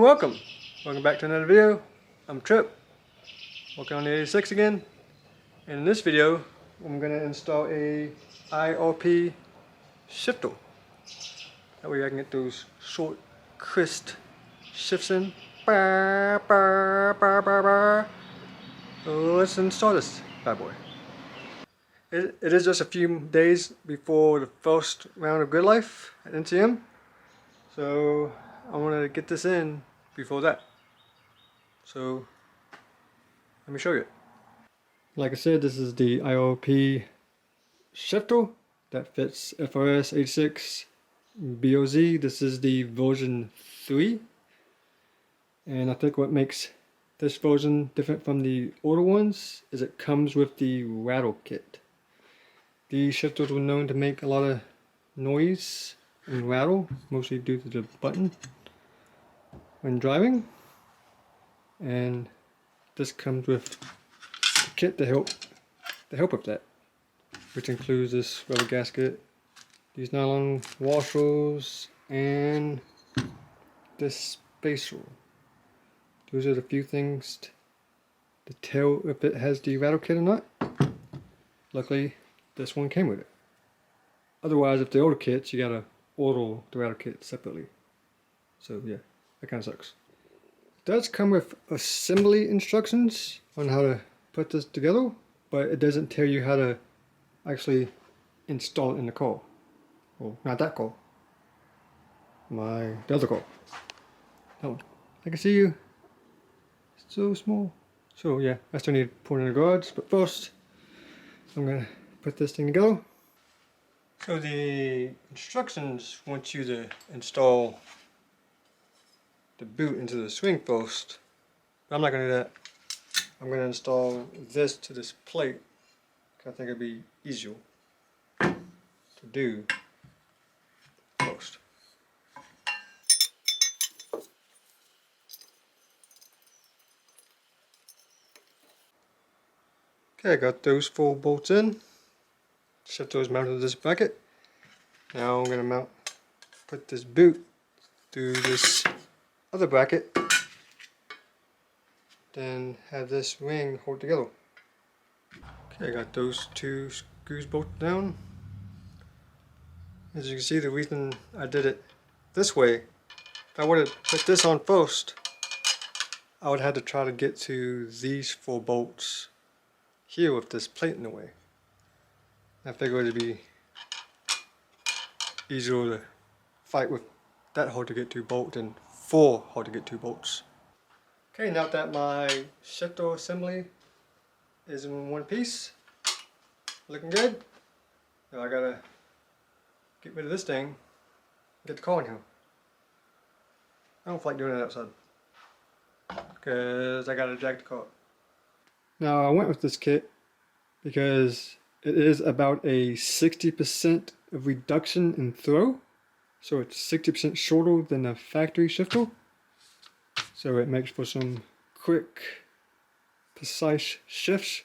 welcome back to another video. I'm Trip, working on the 86 again, and in this video I'm going to install a IRP shifter. That way I can get those short, crisp shifts in. So let's install this bad boy. It is just a few days before the first round of Grid Life at NCM, so I want to get this in before that. So let me show you. Like I said, this is the IRP shifter that fits FRS 86 BRZ. This is the version 3, and I think what makes this version different from the older ones is it comes with the rattle kit. These shifters were known to make a lot of noise and rattle, mostly due to the button when driving, and this comes with a kit to help with that, which includes this rubber gasket, these nylon washers, and this spacer. Those are the few things to tell if it has the rattle kit or not. Luckily this one came with it. Otherwise, if the older kits, you gotta order the rattle kit separately. So yeah, that kind of sucks. It does come with assembly instructions on how to put this together, but it doesn't tell you how to actually install it in the car. Well, not that car. The other car. That one. I can see you. It's so small. So yeah, I still need to put it in the garage, but first I'm gonna put this thing together. So the instructions want you to install the boot into the swing first, but I'm not going to do that. I'm going to install this to this plate because I think it'd be easier to do first. Okay, I got those 4 bolts in. Set those mounted to this bracket. Now I'm going to put this boot through this other bracket, then have this ring hold together. Okay, I got those 2 screws bolted down. As you can see, the reason I did it this way, if I would have put this on first, I would have had to try to get to these 4 bolts here with this plate in the way. I figured it'd be easier to fight with that hard to get to bolt than 4 hard to get to bolts. Okay, now that my shifter assembly is in one piece, looking good. Now I gotta get rid of this thing and get the car in here. I don't feel like doing it outside because I gotta drag the car. Now I went with this kit because it is about a 60% of reduction in throw, so it's 60% shorter than a factory shifter, so it makes for some quick, precise shifts.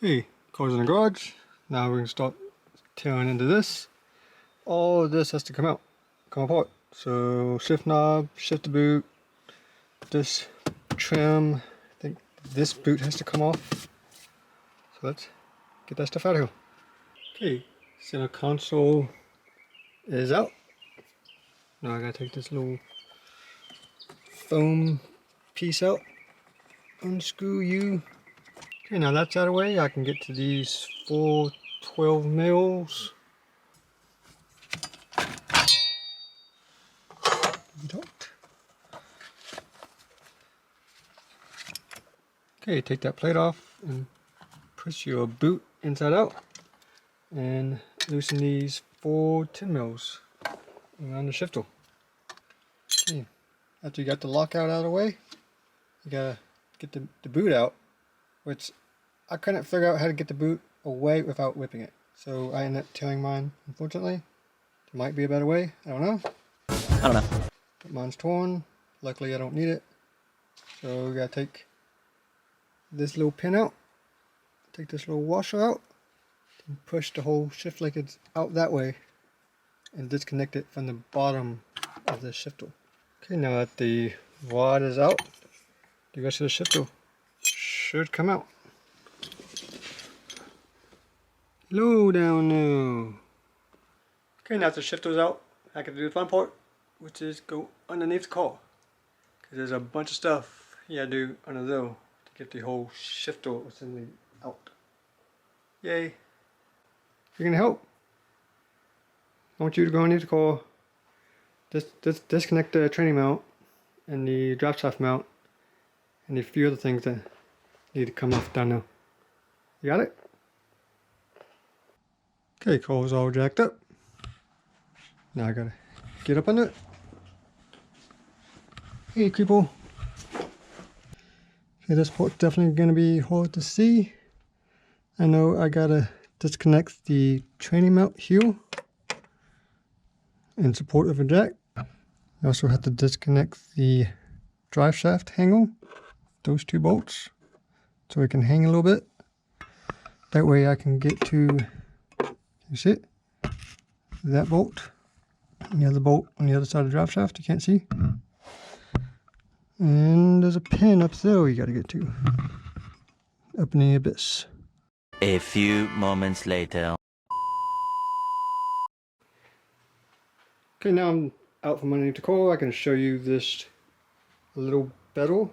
Okay, car's in the garage. Now we're going to start tearing into this. All of this has to come apart. So shift knob, shift the boot, this trim, I think this boot has to come off. So let's get that stuff out of here. Okay, center console is out. Now I gotta take this little foam piece out, unscrew you. Okay, now that's out of the way, I can get to these 4 12 mils. Okay, take that plate off and push your boot inside out and loosen these 4 10 mils around the shifter. Okay, after you got the lockout out of the way, you gotta get the boot out, which I couldn't figure out how to get the boot away without whipping it. So I ended up tearing mine, unfortunately. There might be a better way, I don't know. I don't know. Mine's torn. Luckily I don't need it. So we gotta take this little pin out. Take this little washer out. And push the whole shift linkage out that way. And disconnect it from the bottom of the shifter. Okay, now that the rod is out, the rest of the shifter should come out. Low down now. Okay, now that the shifter's out, I can do the fun part, which is go underneath the car. Because there's a bunch of stuff you gotta do under there to get the whole shifter assembly out. Yay. If you're gonna help, I want you to go underneath the car, disconnect the training mount and the drop shaft mount and a few other things that need to come off down there. You got it? Okay, car's all jacked up. Now I gotta get up under it. Hey, people. Okay, this part's definitely gonna be hard to see. I know I gotta disconnect the training mount here in support of a jack. I also have to disconnect the drive shaft hanger, those two bolts, so it can hang a little bit. That way I can get to, you see it? That bolt, and the other bolt on the other side of the drive shaft, you can't see. And there's a pin up there you gotta get to, up in the abyss. A few moments later. Okay, now I'm out from underneath the car. I can show you this a little better.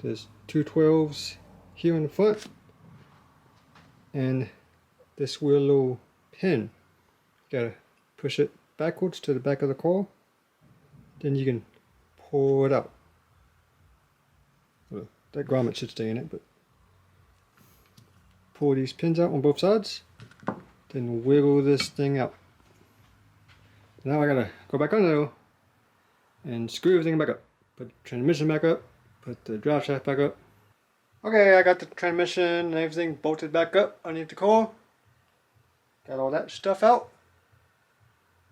There's two 12s here in the front, and this weird little pin. You gotta push it backwards to the back of the car, then you can pull it out. Well, that grommet should stay in it, but pull these pins out on both sides, then wiggle this thing out. Now I gotta go back under there and screw everything back up. Put the transmission back up, put the drive shaft back up. Okay, I got the transmission and everything bolted back up underneath the car. Got all that stuff out.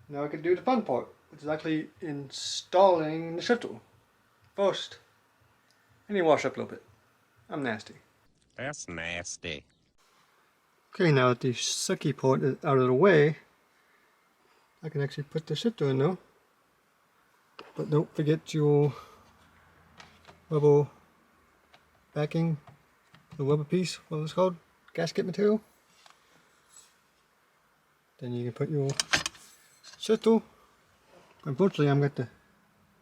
Now I can do the fun part, which is actually installing the shifter. First, I need to wash up a little bit. I'm nasty. That's nasty. Okay, now that the sucky part is out of the way, I can actually put the shifter in there. But don't forget your rubber backing, the rubber piece, what it's called, gasket material. Then you can put your shifter. Unfortunately, I'm going to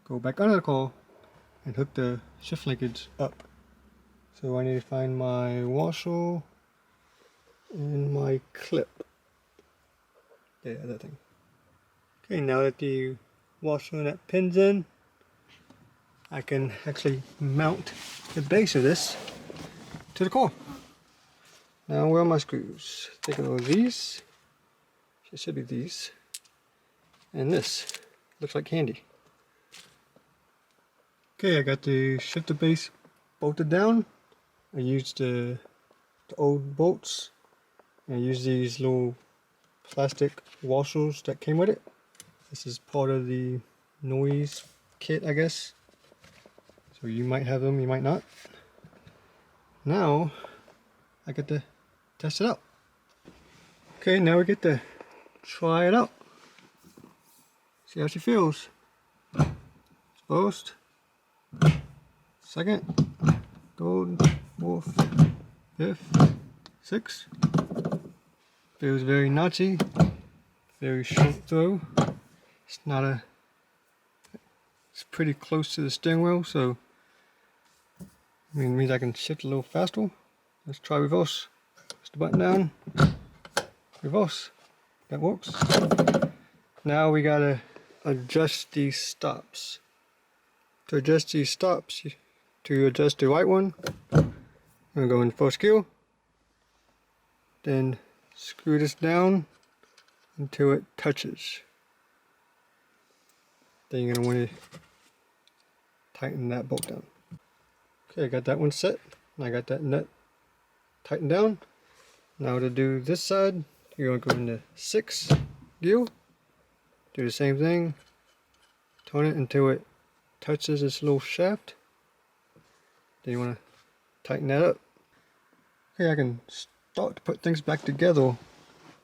go back under the car and hook the shift linkage up. So I need to find my washer and my clip. Yeah, that thing. Okay, now that the washer and that pin's in, I can actually mount the base of this to the car. Now where are my screws? Take a look at these. It should be these. And this. Looks like candy. Okay, I got the shifter base bolted down. I used the old bolts. I used these little plastic washers that came with it. This is part of the noise kit, I guess. So you might have them, you might not. Now, I get to test it out. Okay, now we get to try it out. See how she feels. First, second, third, fourth, fifth, sixth. Feels very notchy, very short throw. It's not a, it's pretty close to the steering wheel, so it means I can shift a little faster. Let's try reverse. Push the button down, reverse. That works. Now we gotta adjust these stops. To adjust these stops, to adjust the right one, I'm gonna go in first gear, then screw this down until it touches. Then you're going to want to tighten that bolt down. Okay, I got that one set, and I got that nut tightened down. Now to do this side, you're going to go into 6th gear, do the same thing, turn it until it touches this little shaft. Then you want to tighten that up. Okay, I can start to put things back together.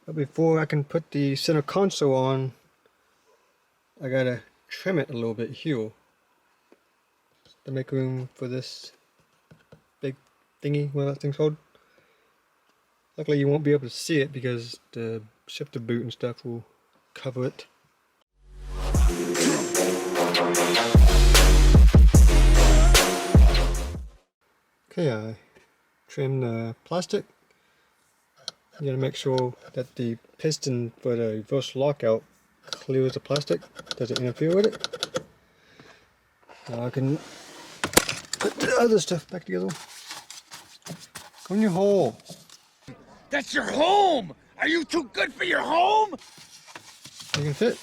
But before I can put the center console on, I gotta trim it a little bit here to make room for this big thingy, what that thing's called. Luckily you won't be able to see it because the shifter boot and stuff will cover it. Okay, I trimmed the plastic. You gotta make sure that the piston for the reverse lockout clears the plastic, doesn't interfere with it. Now I can put the other stuff back together. Go in your hole. That's your home! Are you too good for your home? You can fit.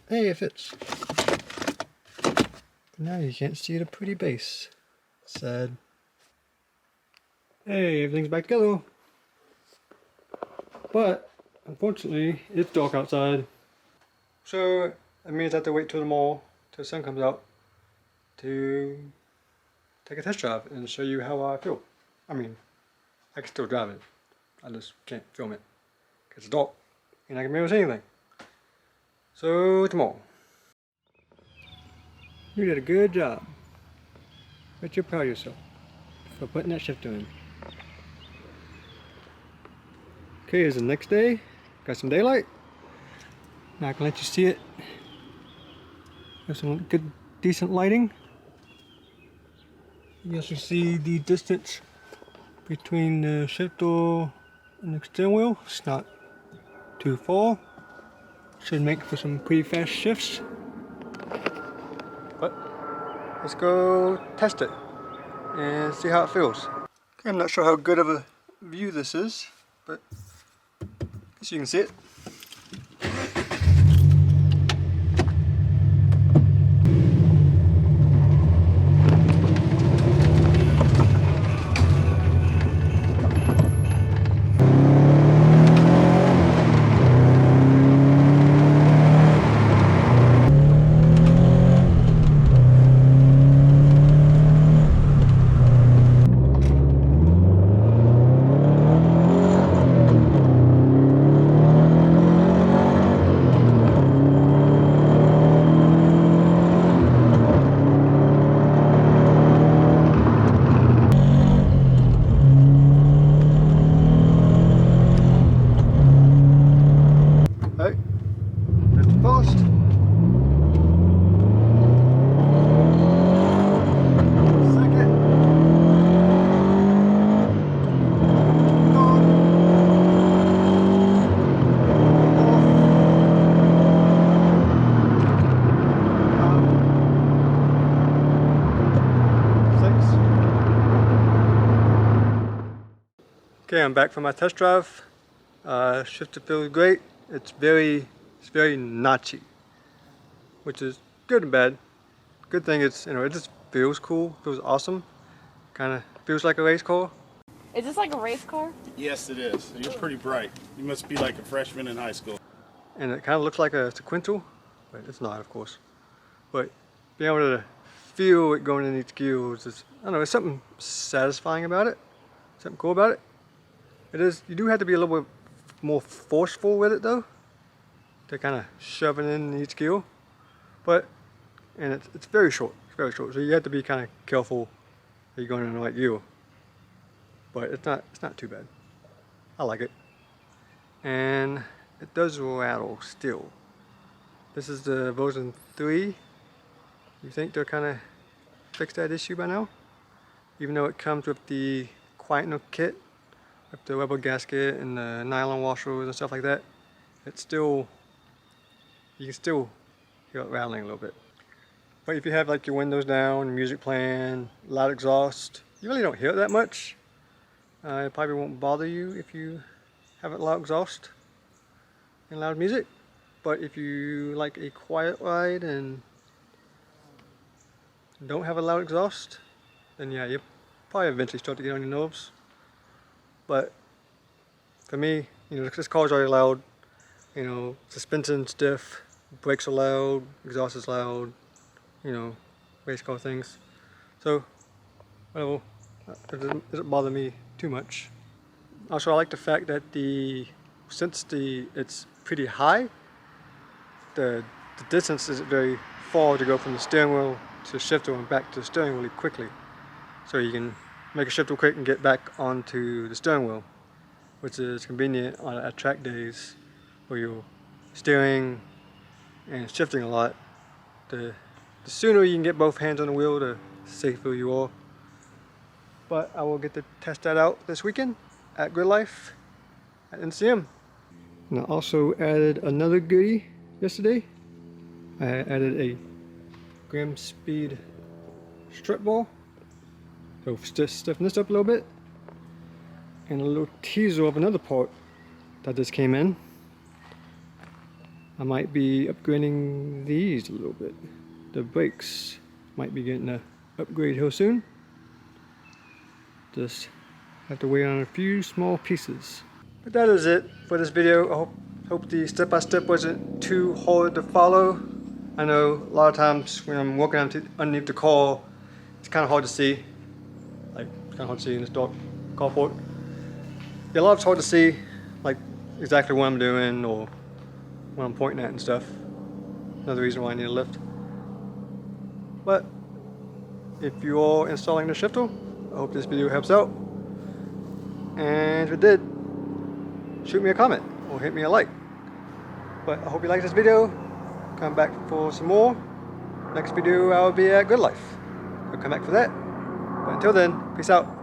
Hey, it fits. But now you can't see the pretty base. Sad. Hey, everything's back together. But, unfortunately, it's dark outside. So, that means I have to wait till tomorrow, till the sun comes out, to take a test drive and show you how I feel. I mean, I can still drive it. I just can't film it. Because it's dark, and I can barely see anything. So, tomorrow. You did a good job. Bet you're proud of yourself for putting that shifter in. Okay, it's the next day. Got some daylight. Now I can let you see it. Got some good, decent lighting. You also see the distance between the shifter and the steering wheel. It's not too far. Should make for some pretty fast shifts. But let's go test it and see how it feels. Okay, I'm not sure how good of a view this is, but I guess you can see it. Hey, that's fast. Second. Okay, I'm back from my test drive. Shifter feels great. It's very notchy, which is good and bad. Good thing is, it just feels cool, feels awesome. Kind of feels like a race car. Is this like a race car? Yes, it is. You're pretty bright. You must be like a freshman in high school. And it kind of looks like a sequential, but it's not, of course. But being able to feel it going in each gear is just, I don't know, there's something satisfying about it, something cool about it. It is, you do have to be a little bit more forceful with it though, to kind of shove it in each gear. But, and it's very short, so you have to be kind of careful that you're going in the right gear. But it's not too bad. I like it. And it does rattle still. This is the version 3. You think they'll kind of fix that issue by now? Even though it comes with the quietener kit, with the rubber gasket and the nylon washers and stuff like that, it's still, you can still hear it rattling a little bit. But if you have like your windows down, music playing, loud exhaust, you really don't hear it that much. It probably won't bother you if you have a loud exhaust and loud music. But if you like a quiet ride and don't have a loud exhaust, then yeah, you probably eventually start to get on your nerves. But for me, this car's already loud. Suspension's stiff, brakes are loud, exhaust is loud, you know, race car things. So, whatever, it doesn't bother me too much. Also, I like the fact that since it's pretty high, the distance isn't very far to go from the steering wheel to the shifter and back to the steering wheel really quickly. So you can make a shift real quick and get back onto the steering wheel, which is convenient at track days where you're steering and shifting a lot. The sooner you can get both hands on the wheel, the safer you are. But I will get to test that out this weekend at Good Life at NCM. And I also added another goodie yesterday. I added a gram speed strip ball. So just stiffen this up a little bit. And a little teaser of another part that just came in. I might be upgrading these a little bit. The brakes might be getting an upgrade here soon. Just have to wait on a few small pieces. But that is it for this video. I hope the step-by-step wasn't too hard to follow. I know a lot of times when I'm walking underneath the car, it's kind of hard to see. Like, it's kind of hard to see in this dark carport. Yeah, a lot of it's hard to see, like, exactly what I'm doing or what I'm pointing at and stuff. Another reason why I need a lift. But if you are installing the shifter, I hope this video helps out. And if it did, shoot me a comment or hit me a like. But I hope you like this video. Come back for some more. Next video I will be at Good Life. So come back for that. But until then, peace out.